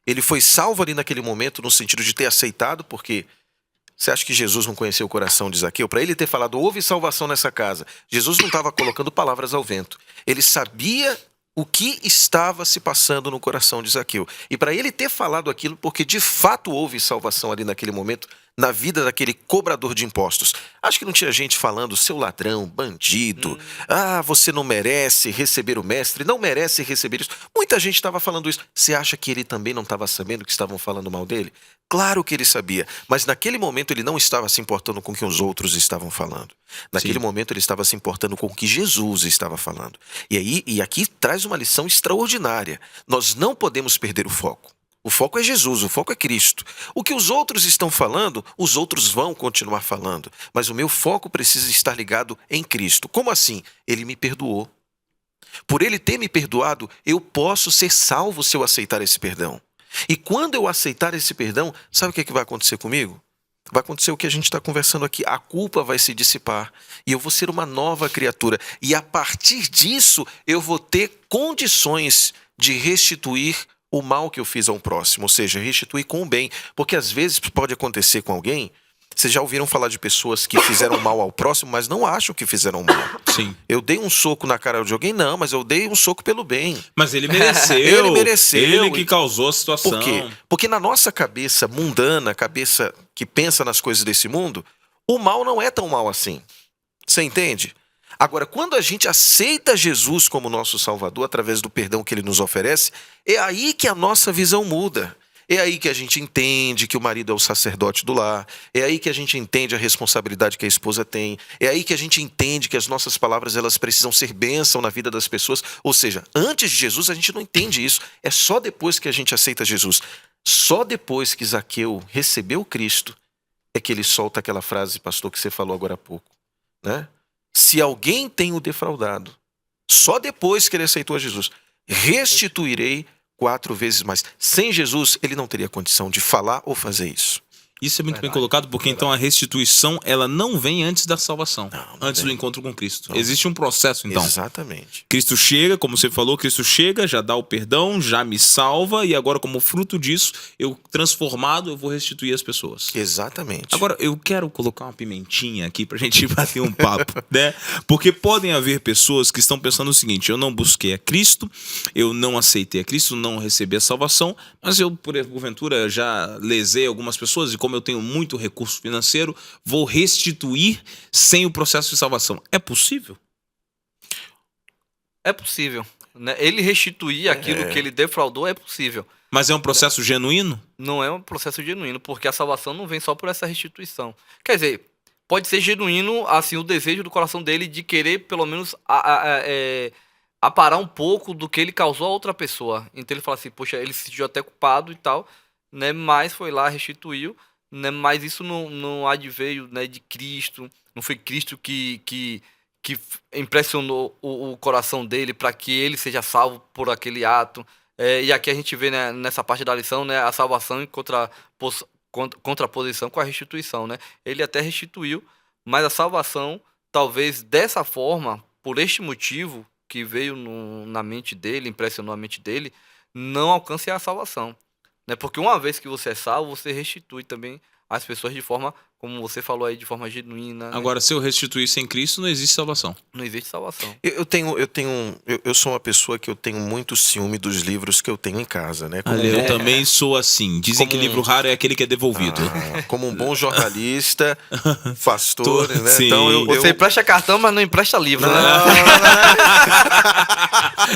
ele foi salvo ali naquele momento no sentido de ter aceitado, porque você acha que Jesus não conheceu o coração de Zaqueu? Para ele ter falado, houve salvação nessa casa, Jesus não estava colocando palavras ao vento. Ele sabia o que estava se passando no coração de Zaqueu. E para ele ter falado aquilo, porque de fato houve salvação ali naquele momento, na vida daquele cobrador de impostos. Acho que não tinha gente falando, seu ladrão, bandido, você não merece receber o mestre, não merece receber isso. Muita gente estava falando isso. Você acha que ele também não estava sabendo que estavam falando mal dele? Claro que ele sabia, mas naquele momento ele não estava se importando com o que os outros estavam falando. Naquele Sim. momento ele estava se importando com o que Jesus estava falando. E aqui traz uma lição extraordinária. Nós não podemos perder o foco. O foco é Jesus, o foco é Cristo. O que os outros estão falando, os outros vão continuar falando. Mas o meu foco precisa estar ligado em Cristo. Como assim? Ele me perdoou. Por ele ter me perdoado, eu posso ser salvo se eu aceitar esse perdão. E quando eu aceitar esse perdão, sabe o que vai acontecer comigo? Vai acontecer o que a gente está conversando aqui. A culpa vai se dissipar e eu vou ser uma nova criatura. E a partir disso, eu vou ter condições de restituir o mal que eu fiz ao próximo, ou seja, restituir com o bem. Porque às vezes pode acontecer com alguém, vocês já ouviram falar de pessoas que fizeram mal ao próximo, mas não acham que fizeram mal. Sim. Eu dei um soco na cara de alguém, não, mas eu dei um soco pelo bem. Mas ele mereceu. Ele mereceu. Ele que causou a situação. Por quê? Porque na nossa cabeça mundana, cabeça que pensa nas coisas desse mundo, o mal não é tão mal assim. Você entende? Agora, quando a gente aceita Jesus como nosso Salvador, através do perdão que ele nos oferece, é aí que a nossa visão muda. É aí que a gente entende que o marido é o sacerdote do lar. É aí que a gente entende a responsabilidade que a esposa tem. É aí que a gente entende que as nossas palavras elas precisam ser bênção na vida das pessoas. Ou seja, antes de Jesus a gente não entende isso. É só depois que a gente aceita Jesus. Só depois que Zaqueu recebeu Cristo é que ele solta aquela frase, pastor, que você falou agora há pouco, né? Se alguém tem o defraudado, só depois que ele aceitou a Jesus, restituirei 4 vezes mais. Sem Jesus, ele não teria condição de falar ou fazer isso. Isso é muito bem colocado, porque então a restituição, ela não vem antes da salvação, Não antes vem. do encontro com Cristo. Existe um processo, então. Exatamente. Cristo chega, como você falou, Cristo chega, já dá o perdão, já me salva, e agora, como fruto disso, eu transformado, eu vou restituir as pessoas. Exatamente. Agora, eu quero colocar uma pimentinha aqui pra gente bater um papo, né? Porque podem haver pessoas que estão pensando o seguinte: eu não busquei a Cristo, eu não aceitei a Cristo, não recebi a salvação, mas eu, porventura, já lesei algumas pessoas e como eu tenho muito recurso financeiro, vou restituir sem o processo de salvação. É possível? É possível, né? Ele restituir aquilo que ele defraudou é possível. Mas é um processo genuíno? Não é um processo genuíno, porque a salvação não vem só por essa restituição. Quer dizer, pode ser genuíno assim o desejo do coração dele de querer pelo menos aparar um pouco do que ele causou a outra pessoa. Então ele fala assim, poxa, ele se sentiu até culpado e tal, né? Mas foi lá, restituiu, né? Mas isso não adveio, né, de Cristo. Não foi Cristo que impressionou o coração dele para que ele seja salvo por aquele ato. E aqui a gente vê, né, nessa parte da lição, né, a salvação em contraposição com a restituição, né? Ele até restituiu, mas a salvação, talvez dessa forma, por este motivo que veio na mente dele, impressionou a mente dele, não alcance a salvação, né? Porque uma vez que você é salvo, você restitui também as pessoas de forma, como você falou aí, de forma genuína. Agora, se eu restituir sem Cristo, não existe salvação. Não existe salvação. Eu sou uma pessoa que eu tenho muito ciúme dos livros que eu tenho em casa, né? Eu também sou assim. Dizem que livro raro é aquele que é devolvido. Como um bom jornalista, pastor, né? Sim. Então Você empresta cartão, mas não empresta livro, né?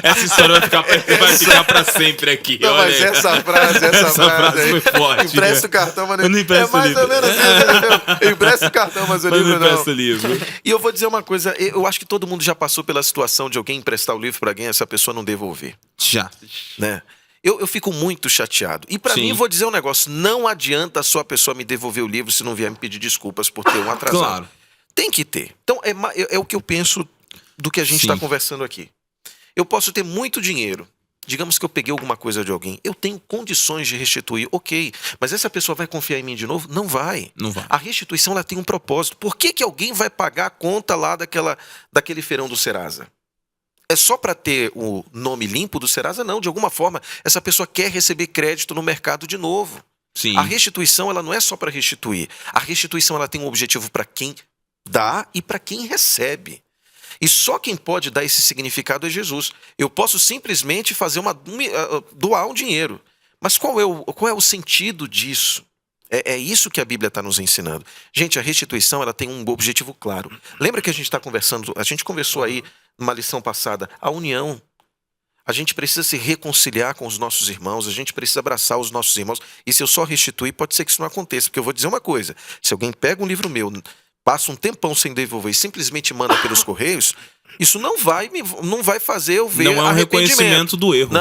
Essa história vai ficar pra sempre aqui. Não, olha mas aí. essa frase frase aí, foi forte. empresta né? o cartão, mas Eu não empresto é mais livro. ou menos assim. Eu empresto o cartão, mas o Mas livro não não. empresta livro. E eu vou dizer uma coisa, eu acho que todo mundo já passou pela situação de alguém emprestar o livro para alguém e essa pessoa não devolver, Já. né? Eu fico muito chateado. E para Sim. mim, eu vou dizer um negócio, não adianta só a pessoa me devolver o livro se não vier me pedir desculpas por ter um atrasado. Claro. Tem que ter. Então, é o que eu penso do que a gente Sim. está conversando aqui. Eu posso ter muito dinheiro. Digamos que eu peguei alguma coisa de alguém. Eu tenho condições de restituir, ok. Mas essa pessoa vai confiar em mim de novo? Não vai. Não vai. A restituição ela tem um propósito. Por que alguém vai pagar a conta lá daquele feirão do Serasa? É só para ter o nome limpo do Serasa? Não. De alguma forma, essa pessoa quer receber crédito no mercado de novo. Sim. A restituição ela não é só para restituir. A restituição ela tem um objetivo para quem dá e para quem recebe. E só quem pode dar esse significado é Jesus. Eu posso simplesmente doar um dinheiro. Mas qual é o sentido disso? É isso que a Bíblia está nos ensinando. Gente, a restituição ela tem um objetivo claro. Lembra que a gente está conversando, a gente conversou aí numa lição passada, a união. A gente precisa se reconciliar com os nossos irmãos, a gente precisa abraçar os nossos irmãos. E se eu só restituir, pode ser que isso não aconteça. Porque eu vou dizer uma coisa, se alguém pega um livro meu, passa um tempão sem devolver e simplesmente manda pelos correios, isso não vai fazer eu ver Não é um arrependimento. reconhecimento do erro.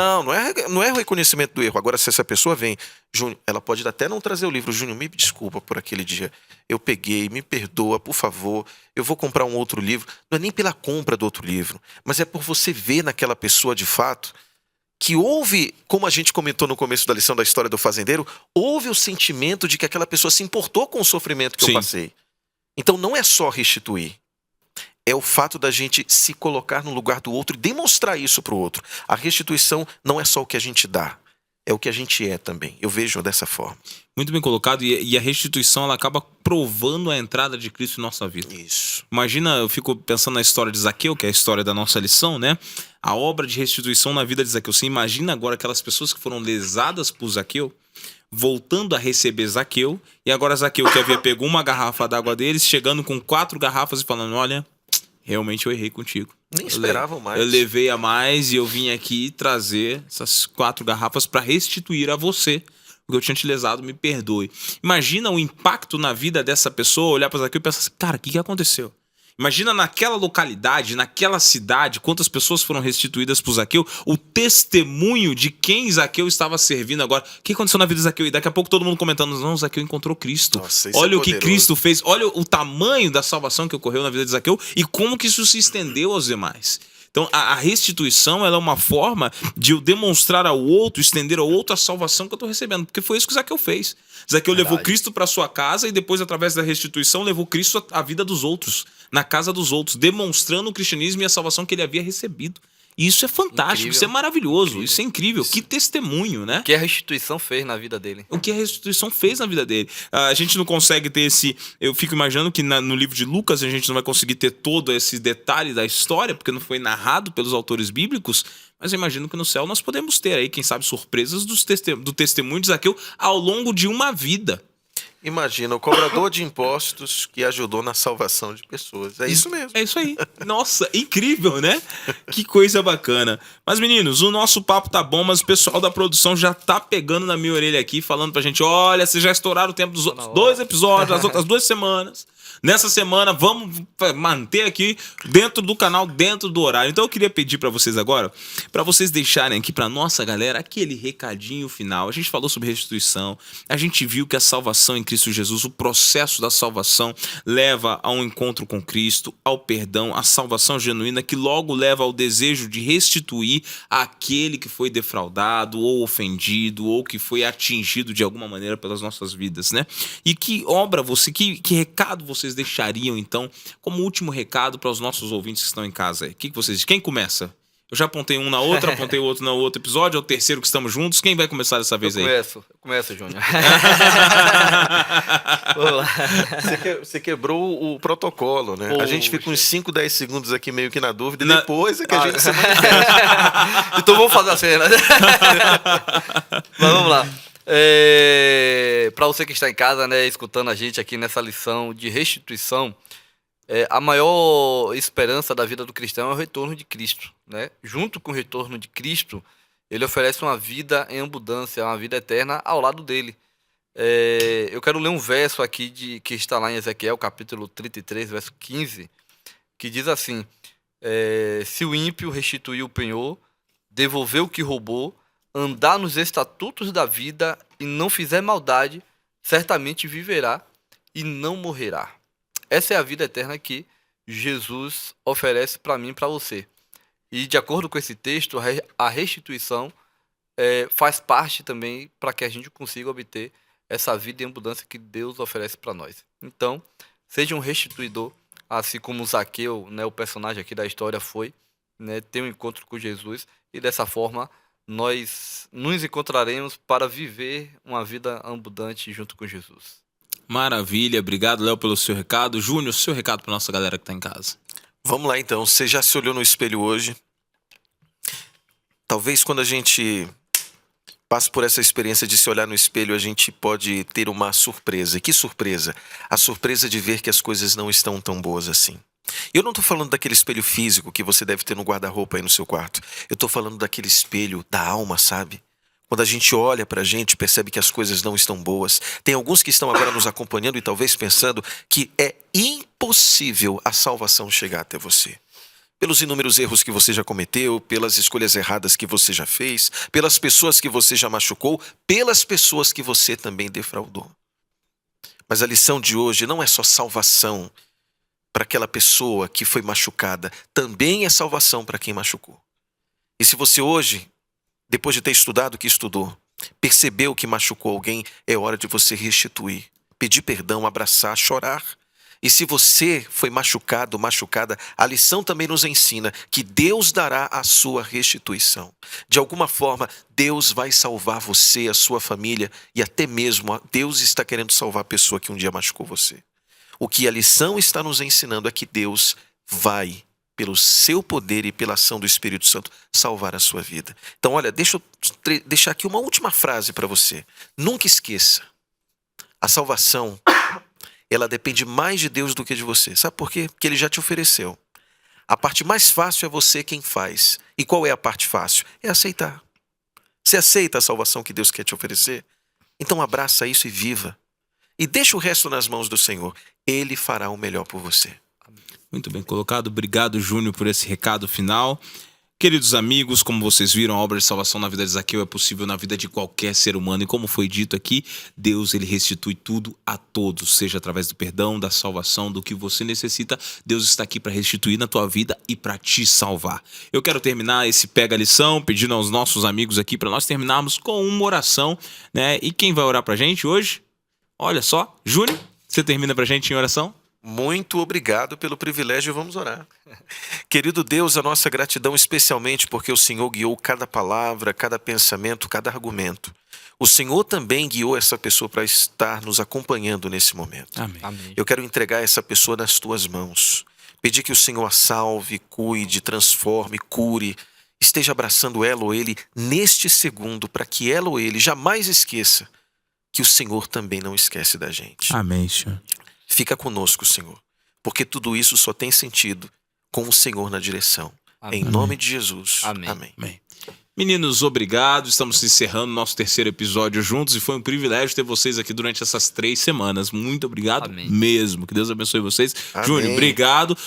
Não é o reconhecimento do erro. Agora, se essa pessoa vem, Júnior, ela pode até não trazer o livro. Júnior, me desculpa por aquele dia. Eu peguei, me perdoa, por favor. Eu vou comprar um outro livro. Não é nem pela compra do outro livro, mas é por você ver naquela pessoa de fato que houve, como a gente comentou no começo da lição da história do fazendeiro, houve o sentimento de que aquela pessoa se importou com o sofrimento que eu passei. Então não é só restituir. É o fato da gente se colocar no lugar do outro e demonstrar isso para o outro. A restituição não é só o que a gente dá, é o que a gente é também. Eu vejo dessa forma. Muito bem colocado. E a restituição ela acaba provando a entrada de Cristo em nossa vida. Isso. Imagina, eu fico pensando na história de Zaqueu, que é a história da nossa lição, né? A obra de restituição na vida de Zaqueu. Você imagina agora aquelas pessoas que foram lesadas por Zaqueu, voltando a receber Zaqueu, e agora Zaqueu, que havia pego uma garrafa d'água deles, chegando com 4 garrafas e falando, olha, realmente eu errei contigo. Nem esperavam mais. Eu levei a mais e eu vim aqui trazer essas 4 garrafas para restituir a você, porque eu tinha te lesado, me perdoe. Imagina o impacto na vida dessa pessoa, olhar para Zaqueu e pensar assim, cara, o que aconteceu? Imagina naquela localidade, naquela cidade, quantas pessoas foram restituídas por Zaqueu, o testemunho de quem Zaqueu estava servindo agora. O que aconteceu na vida de Zaqueu? E daqui a pouco todo mundo comentando, não, Zaqueu encontrou Cristo. Nossa, olha é o que poderoso. Cristo fez, olha o tamanho da salvação que ocorreu na vida de Zaqueu e como que isso se estendeu aos demais. Então, a restituição ela é uma forma de eu demonstrar ao outro, estender ao outro a salvação que eu estou recebendo. Porque foi isso que Zaqueu fez. Zaqueu levou Cristo para sua casa e depois, através da restituição, levou Cristo à vida dos outros, na casa dos outros, demonstrando o cristianismo e a salvação que ele havia recebido. E isso é fantástico, Incrível. isso é maravilhoso, Incrível. Isso é incrível. Que testemunho, né? O que a restituição fez na vida dele. O que a restituição fez na vida dele. A gente não consegue ter esse... Eu fico imaginando que no livro de Lucas a gente não vai conseguir ter todo esse detalhe da história, porque não foi narrado pelos autores bíblicos, mas eu imagino que no céu nós podemos ter aí, quem sabe, surpresas do testemunho de Zaqueu ao longo de uma vida. Imagina, o cobrador de impostos que ajudou na salvação de pessoas. É isso mesmo. É isso aí. Nossa, incrível, né? Que coisa bacana. Mas, meninos, o nosso papo tá bom, mas o pessoal da produção já tá pegando na minha orelha aqui, falando pra gente, olha, vocês já estouraram o tempo dos outros 2 episódios, as outras 2 semanas. Nessa semana, vamos manter aqui dentro do canal, dentro do horário. Então eu queria pedir pra vocês agora, pra vocês deixarem aqui pra nossa galera aquele recadinho final. A gente falou sobre restituição, a gente viu que a salvação em Cristo Jesus, o processo da salvação leva a um encontro com Cristo, ao perdão, à salvação genuína, que logo leva ao desejo de restituir aquele que foi defraudado ou ofendido ou que foi atingido de alguma maneira pelas nossas vidas, né? E que obra você, que recado vocês deixariam, então, como último recado para os nossos ouvintes que estão em casa aí? O que vocês dizem? Quem começa? Eu já apontei um na outra, apontei o outro no outro episódio, é o terceiro que estamos juntos. Quem vai começar dessa vez aí? Eu começo, Júnior. Vamos lá. Você quebrou o protocolo, né? Poxa. A gente fica uns 5, 10 segundos aqui meio que na dúvida, e depois é que a gente se Então vamos fazer a cena. Mas vamos lá. Para você que está em casa, né, escutando a gente aqui nessa lição de restituição, a maior esperança da vida do cristão é o retorno de Cristo, né? Junto com o retorno de Cristo, ele oferece uma vida em abundância, uma vida eterna ao lado dele. Eu quero ler um verso aqui que está lá em Ezequiel, capítulo 33, verso 15, que diz assim: se o ímpio restituir o penhor, devolver o que roubou, andar nos estatutos da vida e não fizer maldade, certamente viverá e não morrerá. Essa é a vida eterna que Jesus oferece para mim e para você. E de acordo com esse texto, a restituição faz parte também para que a gente consiga obter essa vida em abundância que Deus oferece para nós. Então, seja um restituidor, assim como Zaqueu, né, o personagem aqui da história foi, né, ter um encontro com Jesus, e dessa forma nós nos encontraremos para viver uma vida abundante junto com Jesus. Maravilha, obrigado, Léo, pelo seu recado. Júnior, seu recado para nossa galera que tá em casa. Vamos lá então, você já se olhou no espelho hoje? Talvez quando a gente passa por essa experiência de se olhar no espelho, a gente pode ter uma surpresa. E que surpresa? A surpresa de ver que as coisas não estão tão boas assim. Eu não estou falando daquele espelho físico que você deve ter no guarda-roupa aí no seu quarto. Eu estou falando daquele espelho da alma, sabe? Quando a gente olha pra gente, percebe que as coisas não estão boas. Tem alguns que estão agora nos acompanhando e talvez pensando que é impossível a salvação chegar até você. Pelos inúmeros erros que você já cometeu, pelas escolhas erradas que você já fez, pelas pessoas que você já machucou, pelas pessoas que você também defraudou. Mas a lição de hoje não é só salvação para aquela pessoa que foi machucada, também é salvação para quem machucou. E se você hoje, depois de ter estudado o que estudou, percebeu que machucou alguém, é hora de você restituir, pedir perdão, abraçar, chorar. E se você foi machucado, machucada, a lição também nos ensina que Deus dará a sua restituição. De alguma forma, Deus vai salvar você, a sua família, e até mesmo Deus está querendo salvar a pessoa que um dia machucou você. O que a lição está nos ensinando é que Deus vai, pelo seu poder e pela ação do Espírito Santo, salvar a sua vida. Então, olha, deixa eu deixar aqui uma última frase para você. Nunca esqueça, a salvação, ela depende mais de Deus do que de você. Sabe por quê? Porque Ele já te ofereceu. A parte mais fácil é você quem faz. E qual é a parte fácil? É aceitar. Você aceita a salvação que Deus quer te oferecer? Então abraça isso e viva. E deixa o resto nas mãos do Senhor. Ele fará o melhor por você. Muito bem colocado. Obrigado, Júnior, por esse recado final. Queridos amigos, como vocês viram, a obra de salvação na vida de Zaqueu é possível na vida de qualquer ser humano. E como foi dito aqui, Deus ele restitui tudo a todos, seja através do perdão, da salvação, do que você necessita. Deus está aqui para restituir na tua vida e para te salvar. Eu quero terminar esse Pega a Lição pedindo aos nossos amigos aqui para nós terminarmos com uma oração, né? E quem vai orar para a gente hoje? Olha só, Júnior, você termina para a gente em oração? Muito obrigado pelo privilégio, vamos orar. Querido Deus, a nossa gratidão especialmente porque o Senhor guiou cada palavra, cada pensamento, cada argumento. O Senhor também guiou essa pessoa para estar nos acompanhando nesse momento. Amém. Amém. Eu quero entregar essa pessoa nas tuas mãos. Pedir que o Senhor a salve, cuide, transforme, cure. Esteja abraçando ela ou ele neste segundo para que ela ou ele jamais esqueça que o Senhor também não esquece da gente. Amém, Senhor. Fica conosco, Senhor, porque tudo isso só tem sentido com o Senhor na direção. Amém. Em nome de Jesus. Amém. Amém. Amém. Meninos, obrigado. Estamos encerrando nosso terceiro episódio juntos e foi um privilégio ter vocês aqui durante essas 3 semanas. Muito obrigado Amém. mesmo. Que Deus abençoe vocês. Amém. Júnior, obrigado.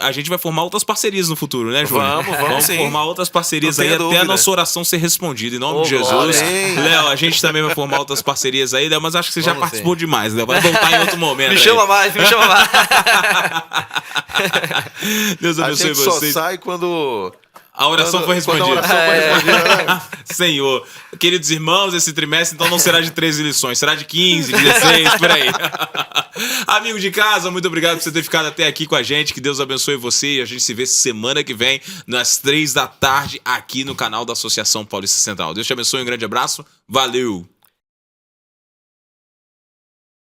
A gente vai formar outras parcerias no futuro, né, Júnior? Vamos sim. formar outras parcerias Não aí tenha até a dúvida. nossa oração ser respondida. Em nome de Jesus. Amém. Léo, a gente também vai formar outras parcerias aí, Léo, mas acho que você já Vamos participou demais, Léo. Vai voltar em outro momento. Me aí. chama mais, me chama mais. A Deus abençoe gente só vocês. sai quando A oração foi quando a respondida. oração foi respondida, né? Senhor, queridos irmãos, esse trimestre então não será de 13 lições, será de 15, 16, por aí. Amigo de casa, muito obrigado por você ter ficado até aqui com a gente. Que Deus abençoe você e a gente se vê semana que vem, nas 3 da tarde, aqui no canal da Associação Paulista Central. Deus te abençoe, um grande abraço. Valeu!